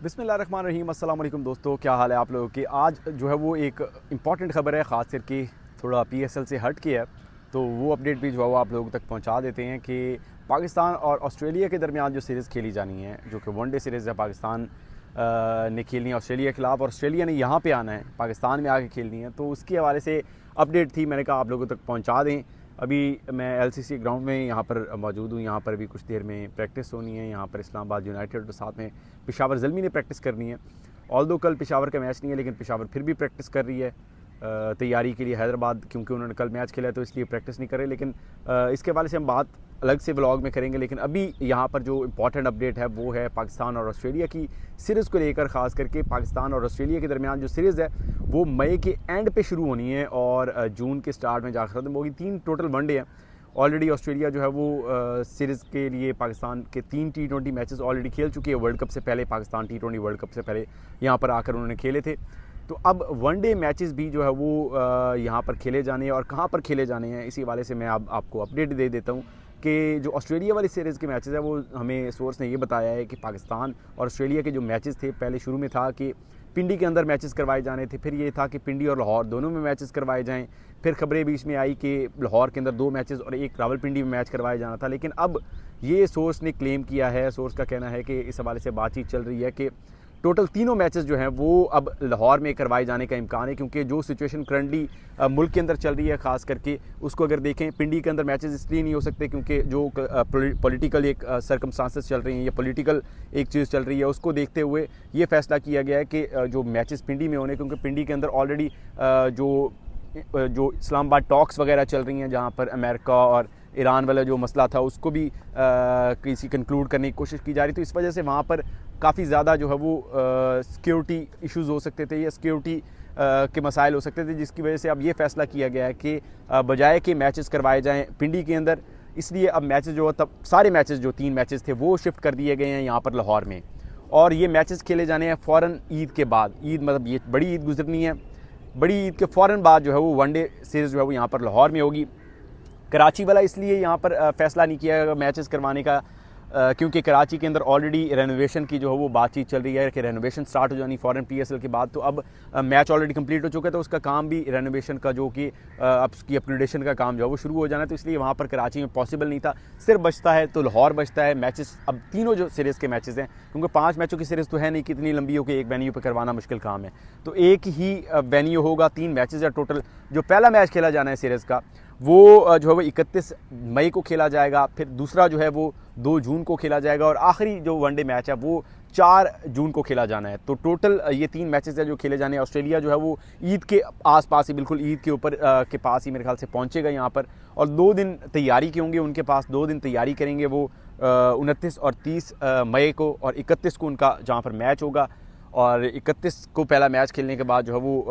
बिस्मिल्लाहिर्रहमानिर्रहीम। अस्सलाम वालेकुम दोस्तों, क्या हाल है आप लोगों के। आज जो है वो एक इम्पॉर्टेंट ख़बर है, ख़ास करके थोड़ा पीएसएल से हट के है, तो वो अपडेट भी जो है वो आप लोगों तक पहुंचा देते हैं कि पाकिस्तान और ऑस्ट्रेलिया के दरमियान जो सीरीज़ खेली जानी है, जो कि वनडे सीरीज़ है, पाकिस्तान ने खेलनी है ऑस्ट्रेलिया के खिलाफ और ऑस्ट्रेलिया ने यहाँ पे आना है, पाकिस्तान में आके खेलनी है। तो उसके हवाले से अपडेट थी, मैंने कहा आप लोगों तक पहुँचा दें। अभी मैं एलसीसी ग्राउंड में यहाँ पर मौजूद हूँ। यहाँ पर भी कुछ देर में प्रैक्टिस होनी है। यहाँ पर इस्लामाबाद यूनाइटेड और साथ में पेशावर ज़ल्मी ने प्रैक्टिस करनी है। ऑल्दो कल पेशावर का मैच नहीं है, लेकिन पेशावर फिर भी प्रैक्टिस कर रही है तैयारी के लिए। हैदराबाद क्योंकि उन्होंने कल मैच खेला है तो इसलिए प्रैक्टिस नहीं कर रहे, लेकिन इसके हवाले से हम बात अलग से व्लॉग में करेंगे। लेकिन अभी यहाँ पर जो इम्पॉर्टेंट अपडेट है वो है पाकिस्तान और ऑस्ट्रेलिया की सीरीज़ को लेकर। ख़ास करके पाकिस्तान और ऑस्ट्रेलिया के दरमियान जो सीरीज़ है वो मई के एंड पे शुरू होनी है और जून के स्टार्ट में जाकर ख़त्म होगी। 3 टोटल वनडे हैं। ऑलरेडी ऑस्ट्रेलिया जो है वो सीरीज़ के लिए पाकिस्तान के 3 T20 मैचेस ऑलरेडी खेल चुकी है। वर्ल्ड कप से पहले पाकिस्तान T20 वर्ल्ड कप से पहले यहाँ पर आकर उन्होंने खेले थे। तो अब वनडे मैचेस भी जो है वो यहाँ पर खेले जाने हैं और कहाँ पर खेले जाने हैं, इसी वाले से मैं अब आपको अपडेट दे देता हूँ कि जो ऑस्ट्रेलिया वाली सीरीज़ के मैचेस है वो हमें सोर्स ने ये बताया है कि पाकिस्तान और ऑस्ट्रेलिया के जो मैचेस थे, पहले शुरू में था कि पिंडी के अंदर मैचेस करवाए जाने थे, फिर ये था कि पिंडी और लाहौर दोनों में मैचेस करवाए जाएं। फिर खबरें बीच में आई कि लाहौर के अंदर 2 मैचेस और एक रावलपिंडी में मैच करवाया जाना था। लेकिन अब ये सोर्स ने क्लेम किया है, सोर्स का कहना है कि इस हवाले से बातचीत चल रही है कि टोटल तीनों मैचेस जो हैं वो अब लाहौर में करवाए जाने का इम्कान है, क्योंकि जो सिचुएशन करंटली मुल्क के अंदर चल रही है, ख़ास करके उसको अगर देखें, पिंडी के अंदर मैचेस इसलिए नहीं हो सकते क्योंकि जो पॉलिटिकल एक सर्कमस्टांसेस चल रही हैं, या पॉलिटिकल एक चीज़ चल रही है, उसको देखते हुए ये फैसला किया गया है कि जो मैचेस पिंडी में होने, क्योंकि पिंडी के अंदर ऑलरेडी जो इस्लामाबाद टॉक्स वगैरह चल रही हैं, जहाँ पर अमेरिका और ईरान वाला जो मसला था उसको भी किसी कंक्लूड करने की कोशिश की जा रही। तो इस वजह से वहाँ पर काफ़ी ज़्यादा जो है वो सिक्योरिटी इश्यूज़ हो सकते थे या सिक्योरिटी के मसाइल हो सकते थे, जिसकी वजह से अब ये फ़ैसला किया गया है कि बजाय कि मैचेस करवाए जाएं पिंडी के अंदर, इसलिए अब मैचेस जो तब सारे मैचेस जो 3 मैचेस थे वो शिफ्ट कर दिए गए हैं यहाँ पर लाहौर में। और ये मैचेस खेले जाने हैं फ़ौरन ईद के बाद। ईद मतलब ये बड़ी ईद गुजरनी है, बड़ी ईद के फ़ौरन बाद जो है वो वनडे सीरीज़ जो है वो यहाँ पर लाहौर में होगी। कराची वाला इसलिए यहाँ पर फ़ैसला नहीं किया गया मैचेस करवाने का क्योंकि कराची के अंदर ऑलरेडी रेनोवेशन की जो है वो बातचीत चल रही है कि रेनोवेशन स्टार्ट हो जानी फ़ौरन पीएसएल के बाद। तो अब मैच ऑलरेडी कंप्लीट हो चुका है, तो उसका काम भी रेनोवेशन का जो कि उसकी अपग्रेडेशन का काम जो है वो शुरू हो जाना है। तो इसलिए वहाँ पर कराची में पॉसिबल नहीं था। सिर्फ बचता है तो लाहौर बचता है। मैचेस अब तीनों जो सीरीज़ के मैचेस हैं, क्योंकि 5 मैचों की सीरीज़ तो है नहीं, कितनी लंबी हो कि एक वेन्यू पर करवाना मुश्किल काम है, तो एक ही वेन्यू होगा। 3 मैचेस है टोटल। जो पहला मैच खेला जाना है सीरीज़ का वो जो है वो 31 मई को खेला जाएगा, फिर दूसरा जो है वो 2 जून को खेला जाएगा और आखिरी जो वनडे मैच है वो 4 जून को खेला जाना है। तो टोटल ये 3 मैचेस है जो खेले जाने हैं। ऑस्ट्रेलिया जो है वो ईद के आसपास ही, बिल्कुल ईद के ऊपर के पास ही मेरे ख्याल से पहुंचेगा यहाँ पर, और 2 दिन तैयारी के होंगे उनके पास। 2 दिन तैयारी करेंगे वो 29 और 30 मई को, और 31 को उनका जहाँ पर मैच होगा। और 31 को पहला मैच खेलने के बाद जो है वो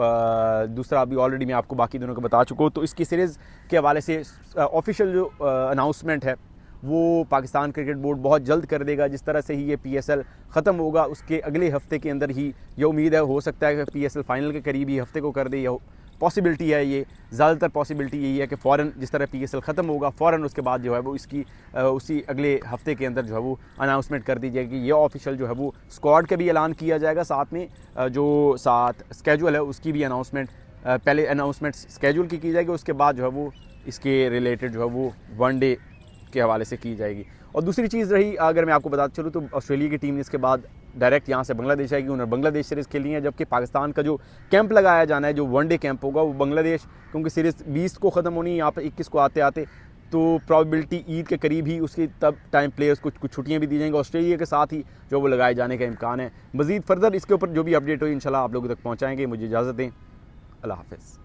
दूसरा अभी ऑलरेडी मैं आपको बाकी दोनों को बता चुका हूँ। तो इसकी सीरीज़ के हवाले से ऑफिशियल जो अनाउंसमेंट है वो पाकिस्तान क्रिकेट बोर्ड बहुत जल्द कर देगा। जिस तरह से ही ये पीएसएल ख़त्म होगा उसके अगले हफ्ते के अंदर ही ये उम्मीद है, हो सकता है कि पीएसएल फाइनल के करीब ही हफ्ते को कर दे, या पॉसिबिलिटी है, ये ज़्यादातर पॉसिबिलिटी यही है कि फ़ौरन जिस तरह पीएसएल ख़त्म होगा फ़ौरन उसके बाद जो है वो इसकी उसी अगले हफ्ते के अंदर जो है वो अनाउंसमेंट कर दी जाएगी। ये ऑफिशियल जो है वो स्क्वाड का भी ऐलान किया जाएगा, साथ में जो साथ स्केजुअल है उसकी भी अनाउंसमेंट, पहले अनाउंसमेंट स्केजुअल की जाएगी, उसके बाद जो है वो इसके रिलेटेड जो है वो वनडे के हवाले से की जाएगी। और दूसरी चीज़ रही, अगर मैं आपको बताता चलूँ तो ऑस्ट्रेलिया की टीम ने इसके बाद डायरेक्ट यहाँ से बांग्लादेश आएगी। उन्होंने बांग्लादेश सीरीज़ खेलनी है, जबकि पाकिस्तान का जो कैंप लगाया जाना है, जो वनडे कैंप होगा वो बांग्लादेश, क्योंकि सीरीज़ 20 को ख़त्म होनी है, यहाँ पर 21 को आते आते, तो प्रॉबिलिटी ईद के करीब ही उसकी तब टाइम प्लेयर्स को कुछ छुट्टियाँ भी दी जाएंगी ऑस्ट्रेलिया के साथ ही जो वो लगाए जाने का इम्कान है। मज़ीद फर्दर इसके ऊपर जो भी अपडेट हो इंशाल्लाह आप लोगों तक पहुँचाएँगे। मुझे इजाज़त दें, अल्लाह हाफ़िज़।